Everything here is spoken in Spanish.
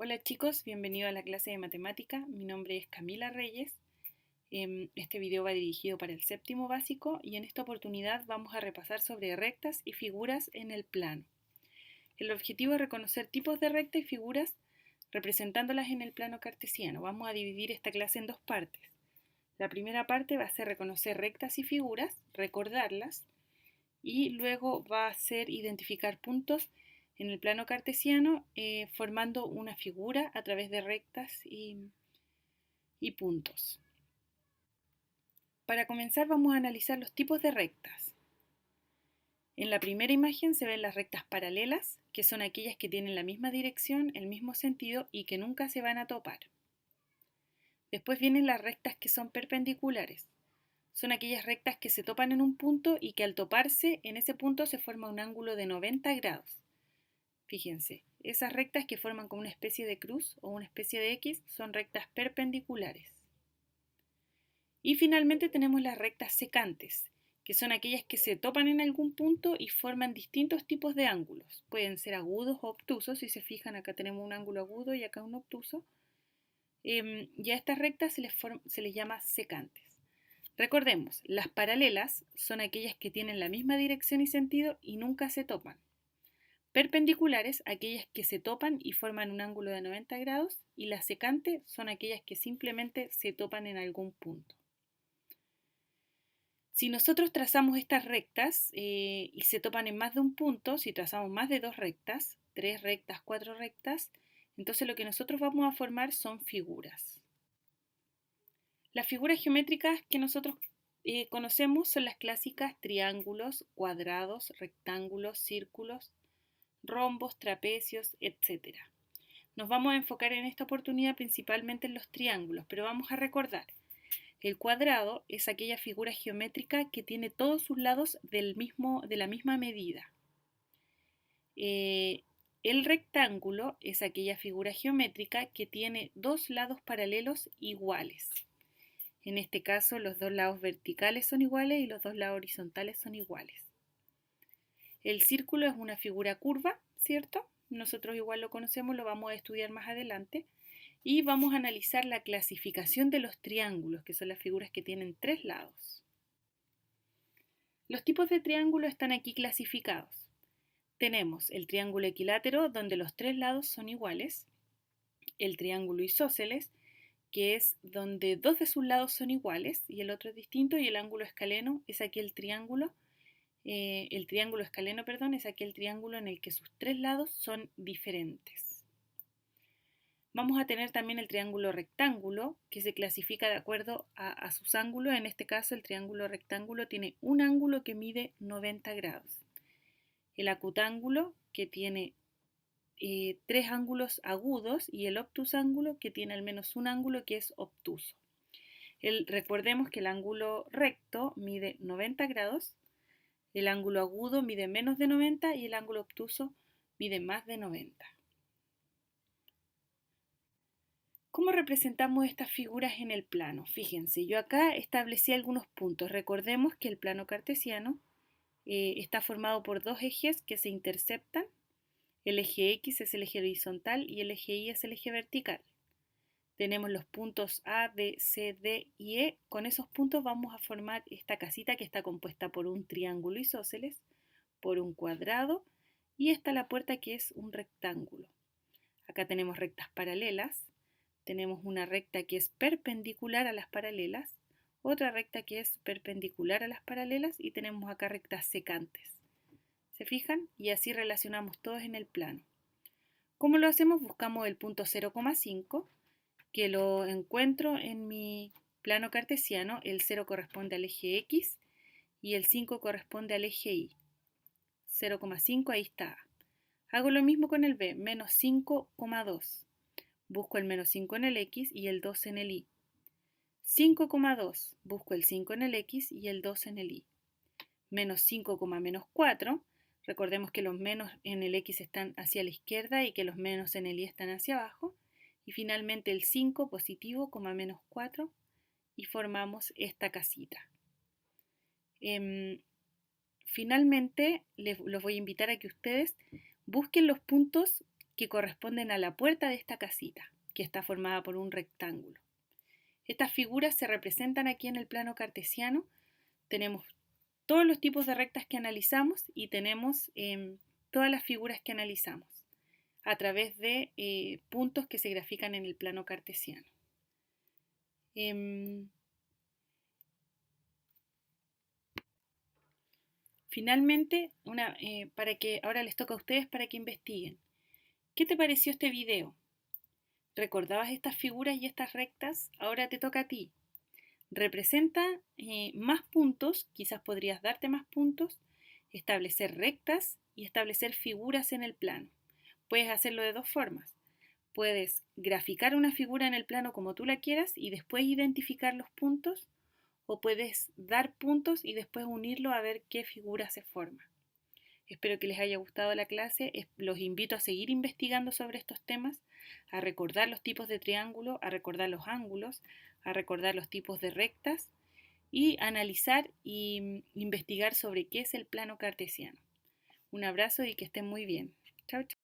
Hola chicos, bienvenidos a la clase de matemática. Mi nombre es Camila Reyes. Este video va dirigido para el séptimo básico y en esta oportunidad vamos a repasar sobre rectas y figuras en el plano. El objetivo es reconocer tipos de rectas y figuras representándolas en el plano cartesiano. Vamos a dividir esta clase en dos partes. La primera parte va a ser reconocer rectas y figuras, recordarlas, y luego va a ser identificar puntos en el plano cartesiano formando una figura a través de rectas y puntos. Para comenzar vamos a analizar los tipos de rectas. En la primera imagen se ven las rectas paralelas, que son aquellas que tienen la misma dirección, el mismo sentido y que nunca se van a topar. Después vienen las rectas que son perpendiculares. Son aquellas rectas que se topan en un punto y que al toparse en ese punto se forma un ángulo de 90 grados. Fíjense, esas rectas que forman como una especie de cruz o una especie de X son rectas perpendiculares. Y finalmente tenemos las rectas secantes, que son aquellas que se topan en algún punto y forman distintos tipos de ángulos. Pueden ser agudos o obtusos, si se fijan acá tenemos un ángulo agudo y acá un obtuso. Y a estas rectas se les llama secantes. Recordemos, las paralelas son aquellas que tienen la misma dirección y sentido y nunca se topan. Perpendiculares, aquellas que se topan y forman un ángulo de 90 grados, y las secantes son aquellas que simplemente se topan en algún punto. Si nosotros trazamos estas rectas y se topan en más de un punto, si trazamos más de 2 rectas, 3 rectas, 4 rectas, entonces lo que nosotros vamos a formar son figuras. Las figuras geométricas que nosotros conocemos son las clásicas triángulos, cuadrados, rectángulos, círculos, rombos, trapecios, etc. Nos vamos a enfocar en esta oportunidad principalmente en los triángulos, pero vamos a recordar, el cuadrado es aquella figura geométrica que tiene todos sus lados de la misma medida. El rectángulo es aquella figura geométrica que tiene dos lados paralelos iguales. En este caso, los dos lados verticales son iguales y los dos lados horizontales son iguales. El círculo es una figura curva, ¿cierto? Nosotros igual lo conocemos, lo vamos a estudiar más adelante. Y vamos a analizar la clasificación de los triángulos, que son las figuras que tienen 3 lados. Los tipos de triángulo están aquí clasificados. Tenemos el triángulo equilátero, donde los 3 lados son iguales. El triángulo isósceles, que es donde 2 de sus lados son iguales y el otro es distinto. Y el ángulo escaleno es aquí el triángulo escaleno, es aquel triángulo en el que sus 3 lados son diferentes. Vamos a tener también el triángulo rectángulo, que se clasifica de acuerdo a sus ángulos. En este caso, el triángulo rectángulo tiene un ángulo que mide 90 grados. El acutángulo, que tiene 3 ángulos agudos, y el obtusángulo, que tiene al menos un ángulo que es obtuso. Recordemos que el ángulo recto mide 90 grados, el ángulo agudo mide menos de 90 y el ángulo obtuso mide más de 90. ¿Cómo representamos estas figuras en el plano? Fíjense, yo acá establecí algunos puntos. Recordemos que el plano cartesiano está formado por dos ejes que se interceptan. El eje X es el eje horizontal y el eje Y es el eje vertical. Tenemos los puntos A, B, C, D y E. Con esos puntos vamos a formar esta casita que está compuesta por un triángulo isósceles, por un cuadrado y está la puerta que es un rectángulo. Acá tenemos rectas paralelas. Tenemos una recta que es perpendicular a las paralelas, otra recta que es perpendicular a las paralelas y tenemos acá rectas secantes. ¿Se fijan? Y así relacionamos todos en el plano. ¿Cómo lo hacemos? Buscamos el punto 0,5, que lo encuentro en mi plano cartesiano. El 0 corresponde al eje X y el 5 corresponde al eje Y. 0,5 ahí está. Hago lo mismo con el B, menos 5,2. Busco el menos 5 en el X y el 2 en el Y. 5,2. Busco el 5 en el X y el 2 en el Y. Menos 5, menos 4. Recordemos que los menos en el X están hacia la izquierda y que los menos en el Y están hacia abajo. Y finalmente el 5 positivo, menos 4. Y formamos esta casita. Finalmente, los voy a invitar a que ustedes busquen los puntos que corresponden a la puerta de esta casita, que está formada por un rectángulo. Estas figuras se representan aquí en el plano cartesiano. Tenemos todos los tipos de rectas que analizamos y tenemos todas las figuras que analizamos a través de puntos que se grafican en el plano cartesiano. Finalmente, para que ahora les toca a ustedes para que investiguen. ¿Qué te pareció este video? ¿Recordabas estas figuras y estas rectas? Ahora te toca a ti. Representa más puntos, quizás podrías darte más puntos, establecer rectas y establecer figuras en el plano. Puedes hacerlo de dos formas. Puedes graficar una figura en el plano como tú la quieras y después identificar los puntos, o puedes dar puntos y después unirlo a ver qué figura se forma. Espero que les haya gustado la clase. Los invito a seguir investigando sobre estos temas, a recordar los tipos de triángulo, a recordar los ángulos, a recordar los tipos de rectas y analizar e investigar sobre qué es el plano cartesiano. Un abrazo y que estén muy bien. Chao, chao.